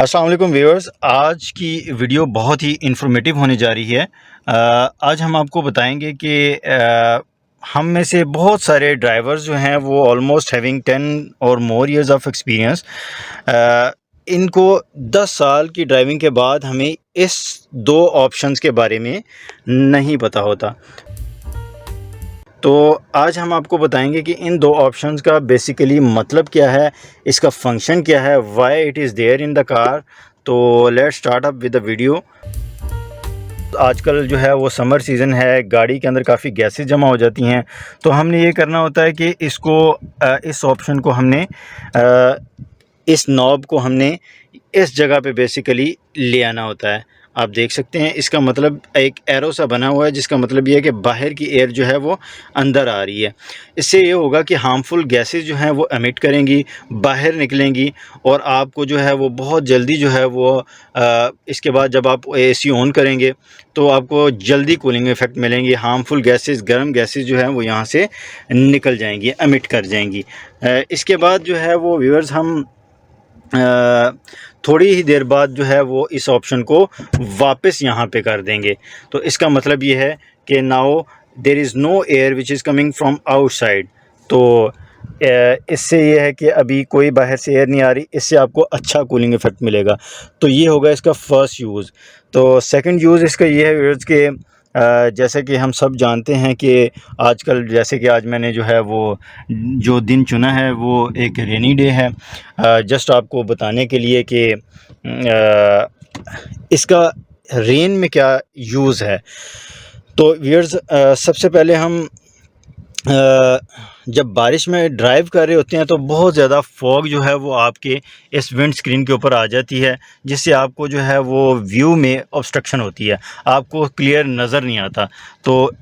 अस्सलाम वालेकुम व्यूअर्स। आज की वीडियो बहुत ही इन्फॉर्मेटिव होने जा रही है। आज हम आपको बताएंगे कि हम में से बहुत सारे ड्राइवर्स जो हैं वो ऑलमोस्ट हैविंग 10 और मोर इयर्स ऑफ एक्सपीरियंस, इनको 10 साल की ड्राइविंग के बाद हमें इस दो ऑप्शंस के बारे में नहीं पता होता। तो आज हम आपको बताएंगे कि इन दो ऑप्शंस का बेसिकली मतलब क्या है, इसका फंक्शन क्या है, why it is there in the car. तो let's start up with the video. आजकल जो है वो समर सीज़न है, गाड़ी के अंदर काफ़ी गैसेस जमा हो जाती हैं। तो हमने ये करना होता है कि इसको इस ऑप्शन को हमने इस नॉब को हमने इस जगह पे बेसिकली ले आना होता है। आप देख सकते हैं इसका मतलब एक एरो सा बना हुआ है, जिसका मतलब ये है कि बाहर की एयर जो है वो अंदर आ रही है। इससे ये होगा कि हार्मफुल गैसेस जो हैं वो एमिट करेंगी, बाहर निकलेंगी और आपको जो है वो बहुत जल्दी जो है वो इसके बाद जब आप एसी ऑन करेंगे तो आपको जल्दी कूलिंग इफ़ेक्ट मिलेंगे। हार्मफुल गैसेस, गर्म गैसेस जो हैं वो यहाँ से निकल जाएंगी, एमिट कर जाएंगी। इसके बाद जो है वो व्यूअर्स हम थोड़ी ही देर बाद जो है वो इस ऑप्शन को वापस यहाँ पे कर देंगे। तो इसका मतलब ये है कि now there is no air which is coming from outside. तो इससे ये है कि अभी कोई बाहर से एयर नहीं आ रही, इससे आपको अच्छा कूलिंग इफ़ेक्ट मिलेगा। तो ये होगा इसका फ़र्स्ट यूज़। तो सेकंड यूज़ इसका ये है व्यूअर्स कि जैसे कि हम सब जानते हैं कि आजकल, जैसे कि आज मैंने जो है वो जो दिन चुना है वो एक रेनी डे है। जस्ट आपको बताने के लिए कि इसका रेन में क्या यूज़ है। तो व्यूअर्स, सबसे पहले हम जब बारिश में ड्राइव कर रहे होते हैं तो बहुत ज़्यादा फॉग जो है वो आपके इस विंड स्क्रीन के ऊपर आ जाती है, जिससे आपको जो है वो व्यू में ऑब्स्ट्रक्शन होती है, आपको क्लियर नज़र नहीं आता। तो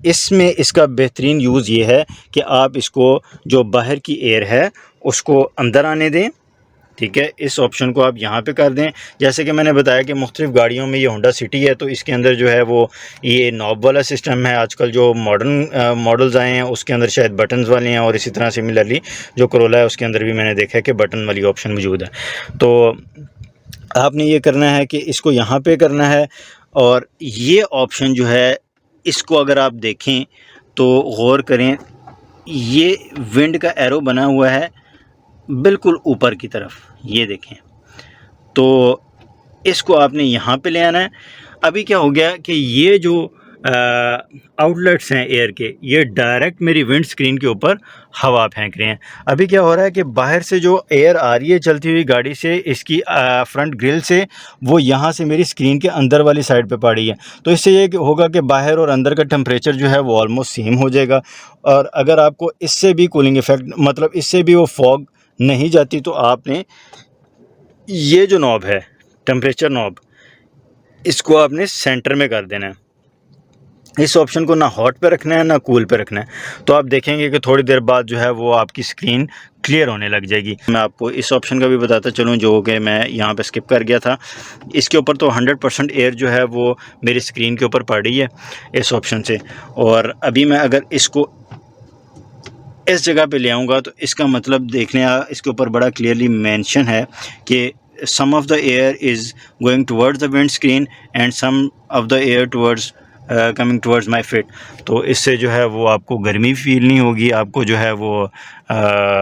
इसमें इसका बेहतरीन यूज़ ये है कि आप इसको जो बाहर की एयर है उसको अंदर आने दें। ठीक है, इस ऑप्शन को आप यहाँ पे कर दें। जैसे कि मैंने बताया कि मुख्तलिफ़ गाड़ियों में ये होंडा सिटी है, तो इसके अंदर जो है वो ये नॉब वाला सिस्टम है। आजकल जो मॉडर्न मॉडल्स आए हैं उसके अंदर शायद बटन्स वाले हैं, और इसी तरह सिमिलरली जो करोला है उसके अंदर भी मैंने देखा है कि बटन वाली ऑप्शन मौजूद है। तो आपने ये करना है कि इसको यहाँ पे करना है, और ये ऑप्शन जो है इसको अगर आप देखें तो गौर करें, ये विंड का एरो बना हुआ है बिल्कुल ऊपर की तरफ, ये देखें। तो इसको आपने यहाँ पे ले आना है। अभी क्या हो गया कि ये जो आउटलेट्स हैं एयर के, ये डायरेक्ट मेरी विंड स्क्रीन के ऊपर हवा फेंक रहे हैं। अभी क्या हो रहा है कि बाहर से जो एयर आ रही है चलती हुई गाड़ी से, इसकी फ्रंट ग्रिल से, वो यहाँ से मेरी स्क्रीन के अंदर वाली साइड पे पड़ रही है। तो इससे ये होगा कि बाहर और अंदर का टेम्परेचर जो है वो ऑलमोस्ट सेम हो जाएगा। और अगर आपको इससे भी कूलिंग इफ़ेक्ट, मतलब इससे भी वो फॉग नहीं जाती, तो आपने ये जो नॉब है, टेम्परेचर नॉब, इसको आपने सेंटर में कर देना है। इस ऑप्शन को ना हॉट पे रखना है ना कूल पे रखना है। तो आप देखेंगे कि थोड़ी देर बाद जो है वो आपकी स्क्रीन क्लियर होने लग जाएगी। मैं आपको इस ऑप्शन का भी बताता चलूँ, जो कि मैं यहाँ पे स्किप कर गया था। इसके ऊपर तो 100% एयर जो है वो मेरी स्क्रीन के ऊपर पड़ रही है इस ऑप्शन से। और अभी मैं अगर इसको इस जगह पे ले आऊँगा तो इसका मतलब देखने, इसके ऊपर बड़ा क्लियरली मेंशन है कि some of the air is going towards the windscreen and some of the air towards coming towards my feet. तो इससे जो है वो आपको गर्मी फील नहीं होगी, आपको जो है वो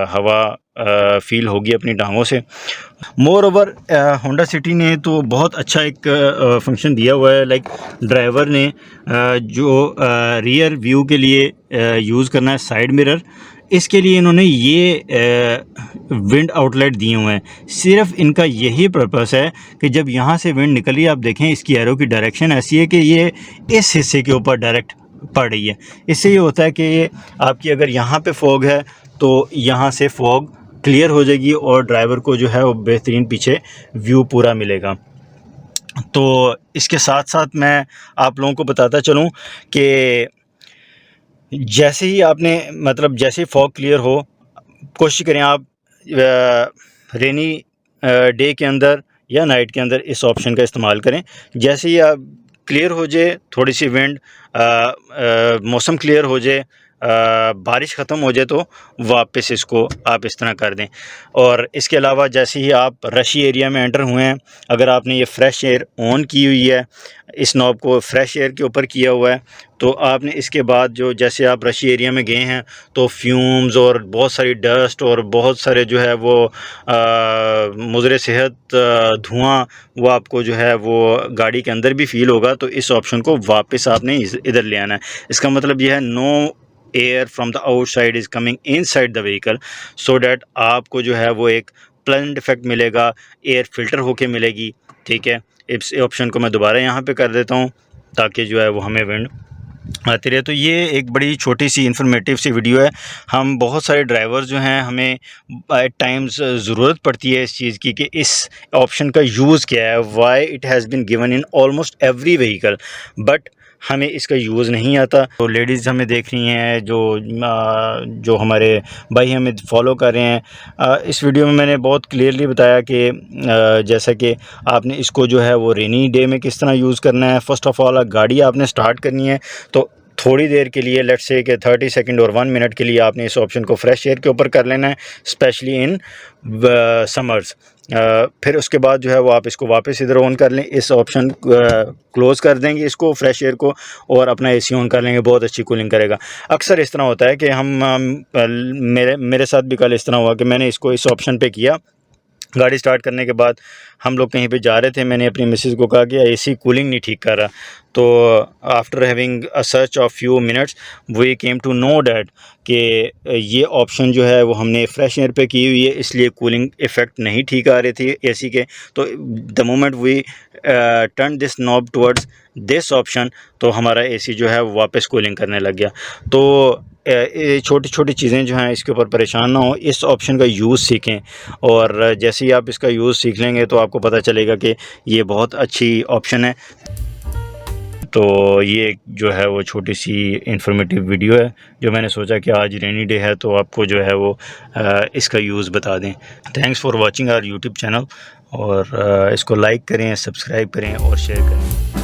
हवा फील होगी अपनी टांगों से। मोर ओवर होंडा सिटी ने तो बहुत अच्छा एक फंक्शन दिया हुआ है। लाइक ड्राइवर ने जो रियर व्यू के लिए यूज़ करना है साइड मिरर, इसके लिए इन्होंने ये विंड आउटलेट दिए हुए हैं। सिर्फ इनका यही पर्पस है कि जब यहाँ से विंड निकली, आप देखें इसकी एरो की डायरेक्शन ऐसी है कि ये इस हिस्से के ऊपर डायरेक्ट पड़ रही है। इससे ये होता है कि ये आपकी अगर यहाँ पे फॉग है तो यहाँ से फॉग क्लियर हो जाएगी और ड्राइवर को जो है वो बेहतरीन पीछे व्यू पूरा मिलेगा। तो इसके साथ साथ मैं आप लोगों को बताता चलूँ कि जैसे ही आपने, मतलब जैसे ही फॉग क्लियर हो, कोशिश करें आप रेनी डे के अंदर या नाइट के अंदर इस ऑप्शन का इस्तेमाल करें। जैसे ही आप क्लियर हो जाए, थोड़ी सी विंड, मौसम क्लियर हो जाए, बारिश ख़त्म हो जाए तो वापस इसको आप इस तरह कर दें। और इसके अलावा जैसे ही आप रशी एरिया में एंटर हुए हैं, अगर आपने ये फ्रेश एयर ऑन की हुई है, इस नॉब को फ्रेश एयर के ऊपर किया हुआ है, तो आपने इसके बाद जो जैसे आप रशी एरिया में गए हैं तो फ्यूम्स और बहुत सारी डस्ट और बहुत सारे जो है वो मुज़र सेहत धुआं वो आपको जो है वो गाड़ी के अंदर भी फ़ील होगा। तो इस ऑप्शन को वापस आपने इधर ले आना है। इसका मतलब यह है no air from the outside is coming inside the vehicle, so that आपको जो है वो एक प्लेजेंट इफेक्ट मिलेगा, एयर फिल्टर होके मिलेगी। ठीक है, इस ऑप्शन को मैं दोबारा यहाँ पे कर देता हूँ ताकि जो है वो हमें विंड आती रहे। तो ये एक बड़ी छोटी सी इन्फॉर्मेटिव सी वीडियो है। हम बहुत सारे ड्राइवर्स जो हैं, हमें एट टाइम्स ज़रूरत पड़ती है इस चीज़ की कि इस ऑप्शन का यूज़ क्या है, why it has been given in almost every vehicle, but हमें इसका यूज़ नहीं आता। तो लेडीज़ हमें देख रही हैं, जो हमारे भाई हमें फॉलो कर रहे हैं, इस वीडियो में मैंने बहुत क्लियरली बताया कि जैसा कि आपने इसको जो है वो रेनी डे में किस तरह यूज़ करना है। फ़र्स्ट ऑफ़ ऑल गाड़ी आपने स्टार्ट करनी है तो थोड़ी देर के लिए, लेट्स से कि 30 सेकंड और 1 मिनट के लिए आपने इस ऑप्शन को फ्रेश एयर के ऊपर कर लेना है, स्पेशली इन समर्स। फिर उसके बाद जो है वो आप इसको वापस इधर ऑन कर लें, इस ऑप्शन क्लोज़ कर देंगे इसको फ्रेश एयर को, और अपना एसी ऑन कर लेंगे, बहुत अच्छी कूलिंग करेगा। अक्सर इस तरह होता है कि मेरे साथ भी कल इस तरह हुआ कि मैंने इसको इस ऑप्शन पे किया, गाड़ी स्टार्ट करने के बाद हम लोग कहीं पे जा रहे थे, मैंने अपनी मिसेज़ को कहा कि एसी कूलिंग नहीं ठीक कर रहा। तो after having a search of few minutes we came to know that कि ये ऑप्शन जो है वो हमने फ्रेश एयर पे की हुई है, इसलिए कूलिंग इफ़ेक्ट नहीं ठीक आ रही थी एसी के। तो the moment we turn this knob towards this option, तो हमारा एसी जो है वो वापस कूलिंग करने लग गया। तो ये छोटी छोटी चीज़ें जो हैं इसके ऊपर परेशान ना हो, इस ऑप्शन का यूज़ सीखें, और जैसे ही आप इसका यूज़ सीख लेंगे तो आपको पता चलेगा कि ये बहुत अच्छी ऑप्शन है। तो ये जो है वो छोटी सी इन्फॉर्मेटिव वीडियो है जो मैंने सोचा कि आज रेनी डे है तो आपको जो है वो इसका यूज़ बता दें। Thanks for watching our YouTube channel, और इसको लाइक करें, सब्सक्राइब करें और शेयर करें।